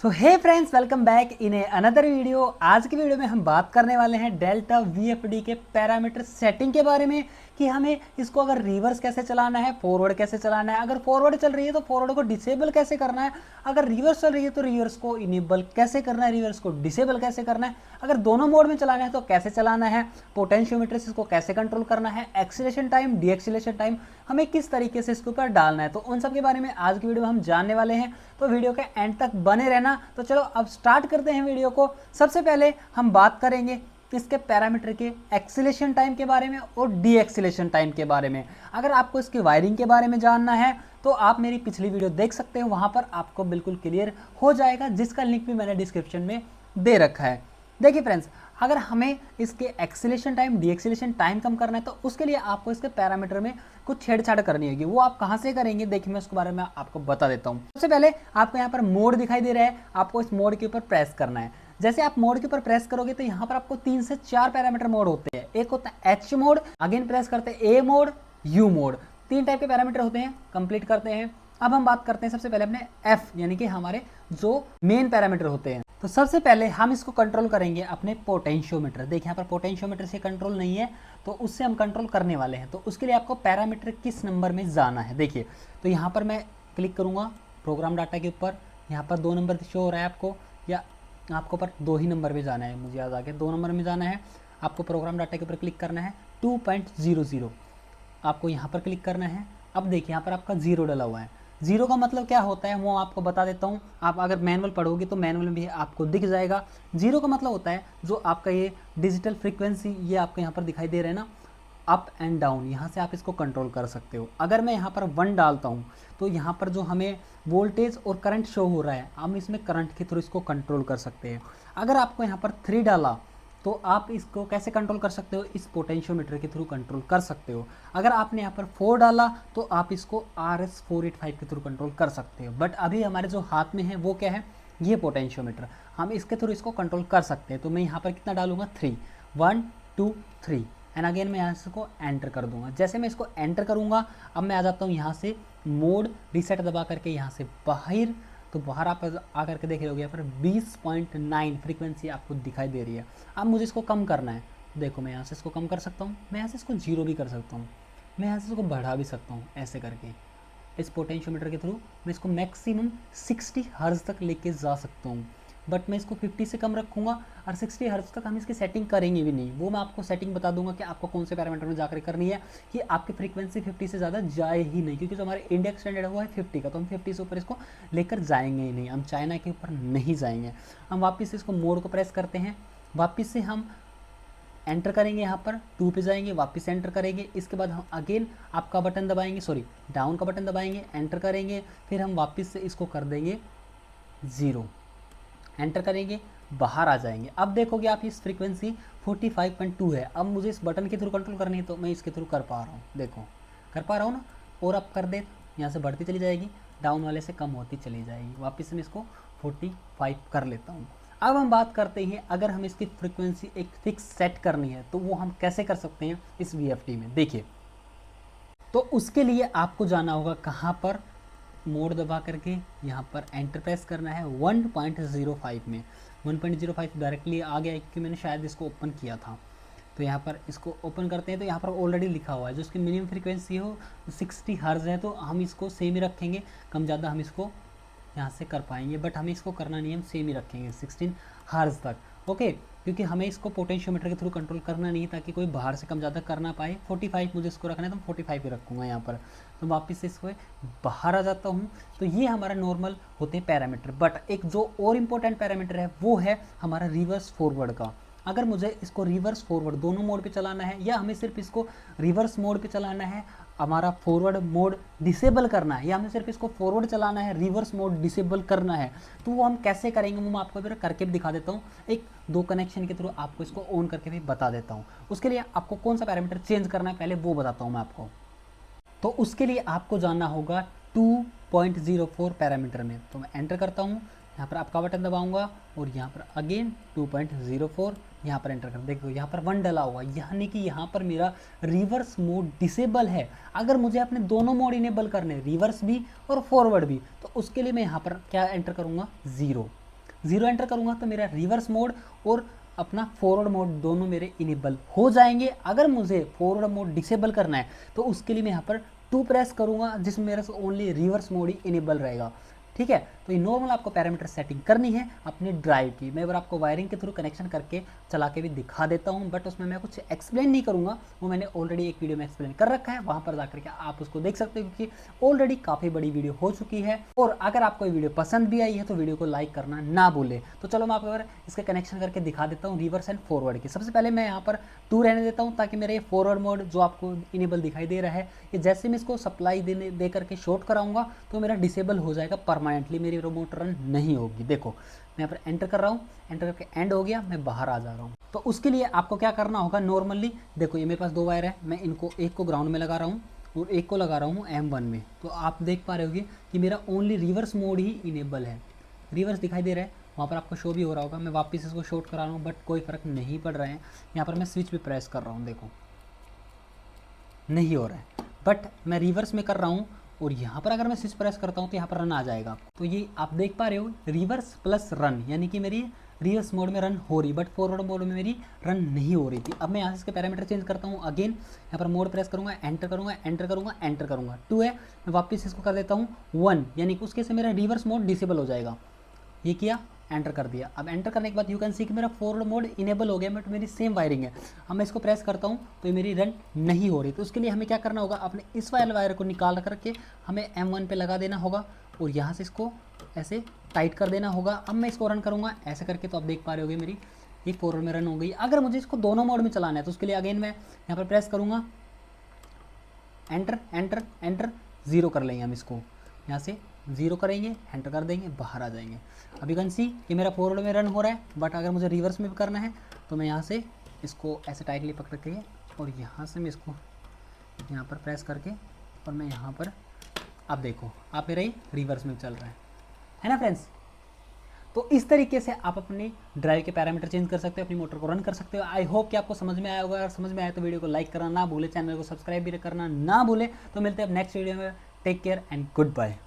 So hey friends, welcome back in a another video. आज की video में हम बात करने वाले हैं डेल्टा वीएफडी के पैरामीटर सेटिंग के बारे में कि हमें इसको अगर रिवर्स कैसे चलाना है, फॉरवर्ड कैसे चलाना है, अगर फॉरवर्ड चल रही है तो फॉरवर्ड को डिसेबल कैसे करना है, अगर रिवर्स चल रही है तो रिवर्स को इनेबल कैसे करना है, रिवर्स को डिसेबल कैसे करना है, अगर दोनों मोड में चलाना है तो कैसे चलाना है, पोटेंशियोमीटर से इसको कैसे कंट्रोल करना है, acceleration time, deceleration time हमें किस तरीके से इसके ऊपर डालना है, तो उन सब के बारे में आज की वीडियो में हम जानने वाले हैं। तो वीडियो के एंड तक बने रहना। तो चलो अब स्टार्ट करते हैं वीडियो को। सबसे पहले हम बात करेंगे इसके पैरामीटर के एक्सीलरेशन टाइम के बारे में और डी एक्सीलरेशन टाइम के बारे में। अगर आपको इसकी वायरिंग के बारे में जानना है तो आप मेरी पिछली वीडियो देख सकते हो, वहां पर आपको बिल्कुल क्लियर हो जाएगा, जिसका लिंक भी मैंने डिस्क्रिप्शन में दे रखा है। देखिए फ्रेंड्स, अगर हमें इसके acceleration time, deceleration time कम करना है तो उसके लिए आपको इसके पैरामीटर में कुछ छेड़छाड़ करनी होगी। वो आप कहाँ से करेंगे, देखिए मैं उसके बारे में आपको बता देता हूँ। सबसे पहले आपको यहाँ पर मोड दिखाई दे रहा है, आपको इस मोड के ऊपर प्रेस करना है। जैसे आप मोड के ऊपर प्रेस करोगे तो यहाँ पर आपको 3 से 4 पैरामीटर मोड होते हैं। एक होता है एच मोड, अगेन प्रेस करते हैं ए मोड, यू मोड, 3 टाइप के पैरामीटर होते हैं। कंप्लीट करते हैं। अब हम बात करते हैं सबसे पहले अपने एफ यानी कि हमारे जो मेन पैरामीटर होते हैं। तो सबसे पहले हम इसको कंट्रोल करेंगे अपने पोटेंशियोमीटर। देखिए यहाँ पर पोटेंशियोमीटर से कंट्रोल नहीं है तो उससे हम कंट्रोल करने वाले हैं। तो उसके लिए आपको पैरामीटर किस नंबर में जाना है, देखिए तो यहाँ पर मैं क्लिक करूँगा प्रोग्राम डाटा के ऊपर। यहाँ पर 2 नंबर शो हो रहा है आपको, या आपको पर 2 ही नंबर में जाना है, मुझे याद आ गया 2 नंबर में जाना है। आपको प्रोग्राम डाटा के ऊपर क्लिक करना है, 2.00 आपको यहाँ पर क्लिक करना है। अब देखिए यहाँ पर आपका 0 डला हुआ है। 0 का मतलब क्या होता है वो आपको बता देता हूँ। आप अगर मैनुअल पढ़ोगे तो मैनुअल में भी आपको दिख जाएगा। 0 का मतलब होता है जो आपका ये डिजिटल फ्रीक्वेंसी, ये आपको यहाँ पर दिखाई दे रहा है ना, अप एंड डाउन, यहाँ से आप इसको कंट्रोल कर सकते हो। अगर मैं यहाँ पर 1 डालता हूँ तो यहाँ पर जो हमें वोल्टेज और करंट शो हो रहा है, हम इसमें करंट के थ्रू इसको कंट्रोल कर सकते हैं। अगर आपको यहाँ पर 3 डाला तो आप इसको कैसे कंट्रोल कर सकते हो, इस पोटेंशियोमीटर के थ्रू कंट्रोल कर सकते हो। अगर आपने यहाँ पर 4 डाला तो आप इसको RS485 के थ्रू कंट्रोल कर सकते हो। बट अभी हमारे जो हाथ में है वो क्या है, ये पोटेंशियोमीटर, हम इसके थ्रू इसको कंट्रोल कर सकते हैं। तो मैं यहाँ पर कितना डालूंगा, 3, 1 2 3 एंड अगेन मैं यहाँ से इसको एंटर कर दूंगा। जैसे मैं इसको एंटर करूँगा अब मैं आ जाता हूँ यहाँ से मोड रीसेट दबा करके यहाँ से बाहर। तो बाहर आप आकर के देख रहे हो यहाँ पर 20.9 फ्रीक्वेंसी आपको दिखाई दे रही है। अब मुझे इसको कम करना है। देखो मैं यहाँ से इसको कम कर सकता हूँ, मैं यहाँ से इसको 0 भी कर सकता हूँ, मैं यहाँ से इसको बढ़ा भी सकता हूँ। ऐसे करके इस पोटेंशियोमीटर के थ्रू मैं इसको मैक्सिमम 60 हर्ट्ज तक लेके जा सकता हूँ। बट मैं इसको 50 से कम रखूँगा और 60 हर्ट्ज तक हम इसकी सेटिंग करेंगे भी नहीं। वो मैं आपको सेटिंग बता दूंगा कि आपको कौन से पैरामीटर में जाकर करनी है कि आपकी फ्रीक्वेंसी 50 से ज़्यादा जाए ही नहीं, क्योंकि जो हमारे इंडिया स्टैंडर्ड हुआ है 50 का, तो हम 50 से ऊपर इसको लेकर जाएंगे ही नहीं, हम चाइना के ऊपर नहीं जाएंगे। हम वापस इसको मोड को प्रेस करते हैं, वापस से हम एंटर करेंगे, यहाँ पर 2 पे जाएंगे, वापस एंटर करेंगे। इसके बाद हम अगेन आपका बटन दबाएंगे, सॉरी डाउन का बटन दबाएंगे, एंटर करेंगे, फिर हम वापस से इसको कर देंगे 0, एंटर करेंगे, बाहर आ जाएंगे। अब देखोगे आप इस फ्रीक्वेंसी 45.2 है। अब मुझे इस बटन के थ्रू कंट्रोल करनी है तो मैं इसके थ्रू कर पा रहा हूँ, देखो कर पा रहा हूँ ना। और अब कर दे, यहाँ से बढ़ती चली जाएगी, डाउन वाले से कम होती चली जाएगी। वापस मैं इसको 45 कर लेता हूँ। अब हम बात करते हैं अगर हम इसकी फ्रीक्वेंसी एक फिक्स सेट करनी है तो वो हम कैसे कर सकते हैं इस VFD में। देखिए तो उसके लिए आपको जाना होगा कहाँ पर, मोड दबा करके यहाँ पर एंटर प्रेस करना है 1.05 में। 1.05 डायरेक्टली आ गया क्योंकि मैंने शायद इसको ओपन किया था। तो यहाँ पर इसको ओपन करते हैं तो यहाँ पर ऑलरेडी लिखा हुआ है जो इसकी मिनिमम फ्रीक्वेंसी हो 60 हर्ट्ज है, तो हम इसको सेम ही रखेंगे। कम ज़्यादा हम इसको यहाँ से कर पाएंगे, बट हमें इसको करना नहीं है, हम सेम ही रखेंगे 16 हर्ट्ज तक, ओके। क्योंकि हमें इसको पोटेंशियोमीटर के थ्रू कंट्रोल करना नहीं है ताकि कोई बाहर से कम ज़्यादा कर ना पाए। 45 मुझे इसको रखना है तो मैं 45 ही रखूँगा यहाँ पर। तो वापस से इसको बाहर आ जाता हूँ। तो ये हमारा नॉर्मल होते हैं पैरामीटर। बट एक जो और इम्पोर्टेंट पैरामीटर है वो है हमारा रिवर्स फॉरवर्ड का। अगर मुझे इसको रिवर्स फॉरवर्ड दोनों मोड पे चलाना है या हमें सिर्फ इसको रिवर्स मोड पे चलाना है, हमारा फॉरवर्ड मोड डिसेबल करना है, या हमें सिर्फ इसको फॉरवर्ड चलाना है, रिवर्स मोड डिसेबल करना है, तो वो हम कैसे करेंगे वो मैं आपको फिर करके भी दिखा देता हूँ। एक 2 कनेक्शन के थ्रू आपको इसको ऑन करके भी बता देता हूँ। उसके लिए आपको कौन सा पैरामीटर चेंज करना है पहले वो बताता हूँ मैं आपको। तो उसके लिए आपको जाना होगा 2.04 पैरामीटर में। तो मैं एंटर करता हूँ, यहाँ पर आपका बटन दबाऊंगा और यहाँ पर अगेन 2.04 यहाँ पर एंटर कर। देखो यहाँ पर 1 डला हुआ, यानी कि यहाँ पर मेरा रिवर्स मोड डिसेबल है। अगर मुझे अपने दोनों मोड इनेबल करने, रिवर्स भी और फॉरवर्ड भी, तो उसके लिए मैं यहाँ पर क्या एंटर करूँगा, 0। 0 एंटर करूँगा तो मेरा रिवर्स मोड और अपना फॉरवर्ड मोड दोनों मेरे इनेबल हो जाएंगे। अगर मुझे फॉरवर्ड मोड डिसेबल करना है तो उसके लिए मैं यहाँ पर 2 प्रेस करूँगा, जिसमें मेरे से ओनली रिवर्स मोड ही इनेबल रहेगा। ठीक है, तो ये नॉर्मल आपको पैरामीटर सेटिंग करनी है अपनी ड्राइव की। मैं एक बार आपको वायरिंग के थ्रू कनेक्शन करके चला के भी दिखा देता हूँ, बट उसमें मैं कुछ एक्सप्लेन नहीं करूँगा, वो मैंने ऑलरेडी एक वीडियो में एक्सप्लेन कर रखा है, वहाँ पर जाकर के आप उसको देख सकते हो, क्योंकि ऑलरेडी काफ़ी बड़ी वीडियो हो चुकी है। और अगर आपको ये वीडियो पसंद भी आई है तो वीडियो को लाइक करना ना भूले। तो चलो मैं आपको इसके कनेक्शन करके दिखा देता हूँ रिवर्स एंड फॉरवर्ड की। सबसे पहले मैं यहाँ पर 2 रहने देता हूँ, ताकि मेरा ये फॉरवर्ड मोड जो आपको इनेबल दिखाई दे रहा है, ये जैसे मैं इसको सप्लाई दे करके शॉर्ट कराऊंगा तो मेरा डिसेबल हो जाएगा परमानेंटली, मेरी रिमोट रन नहीं होगी। देखो मैं यहाँ पर एंटर कर रहा हूँ, एंटर करके एंड हो गया, मैं बाहर आ जा रहा हूँ। तो उसके लिए आपको क्या करना होगा, नॉर्मली देखो ये मेरे पास 2 वायर है, मैं इनको एक को ग्राउंड में लगा रहा हूँ और एक को लगा रहा हूँ M1 में। तो आप देख पा रहे होगे कि मेरा ओनली रिवर्स मोड ही इनेबल है, रिवर्स दिखाई दे रहा है, वहाँ पर आपको शो भी हो रहा होगा। मैं वापस इसको शॉर्ट करा रहा हूँ, बट कोई फ़र्क नहीं पड़ रहा है। यहाँ पर मैं स्विच भी प्रेस कर रहा हूँ, देखो नहीं हो रहा है, बट मैं रिवर्स में कर रहा हूँ और यहाँ पर अगर मैं स्विच प्रेस करता हूँ तो यहाँ पर रन आ जाएगा। तो ये आप देख पा रहे हो रिवर्स प्लस रन, यानी कि मेरी रिवर्स मोड में रन हो रही, बट फॉरवर्ड मोड में मेरी रन नहीं हो रही थी। अब मैं यहाँ से इसके पैरामीटर चेंज करता हूँ, अगेन यहाँ पर मोड प्रेस करूँगा, एंटर करूँगा, एंटर करूँगा, एंटर करूँगा, 2 है, मैं वापस इसको कर देता हूँ 1, यानी कि उसके से मेरा रिवर्स मोड डिसेबल हो जाएगा। ये किया, एंटर कर दिया। अब एंटर करने के बाद यू कैन सी कि मेरा फॉरवर्ड मोड इनेबल हो गया, बट मेरी सेम वायरिंग है। अब मैं इसको प्रेस करता हूँ तो ये मेरी रन नहीं हो रही। तो उसके लिए हमें क्या करना होगा, अपने इस वाले वायर को निकाल करके हमें M1 पे लगा देना होगा और यहाँ से इसको ऐसे टाइट कर देना होगा। अब मैं इसको रन करूँगा ऐसे करके, तो आप देख पा रहे होगे मेरी ये फॉरवर्ड में रन हो गई। अगर मुझे इसको दोनों मोड में चलाना है तो उसके लिए अगेन मैं यहाँ पर प्रेस करूँगा, एंटर एंटर एंटर, 0 कर लेंगे हम इसको, यहाँ से 0 करेंगे, एंटर कर देंगे, बाहर आ जाएंगे। अभी कैन सी कि मेरा फॉरवर्ड में रन हो रहा है, बट अगर मुझे रिवर्स में भी करना है तो मैं यहाँ से इसको ऐसे टाइटली पकड़ के और यहाँ से मैं इसको यहाँ पर प्रेस करके और मैं यहाँ पर, आप देखो आप मेरा ही रिवर्स में चल रहा है ना फ्रेंड्स। तो इस तरीके से आप अपनी ड्राइव के पैरामीटर चेंज कर सकते हो, अपनी मोटर को रन कर सकते हो। आई होप कि आपको समझ में आया होगा। अगर समझ में आया तो वीडियो को लाइक करना ना भूले, चैनल को सब्सक्राइब भी करना ना भूले। तो मिलते हैं अब नेक्स्ट वीडियो में। Take care and good bye.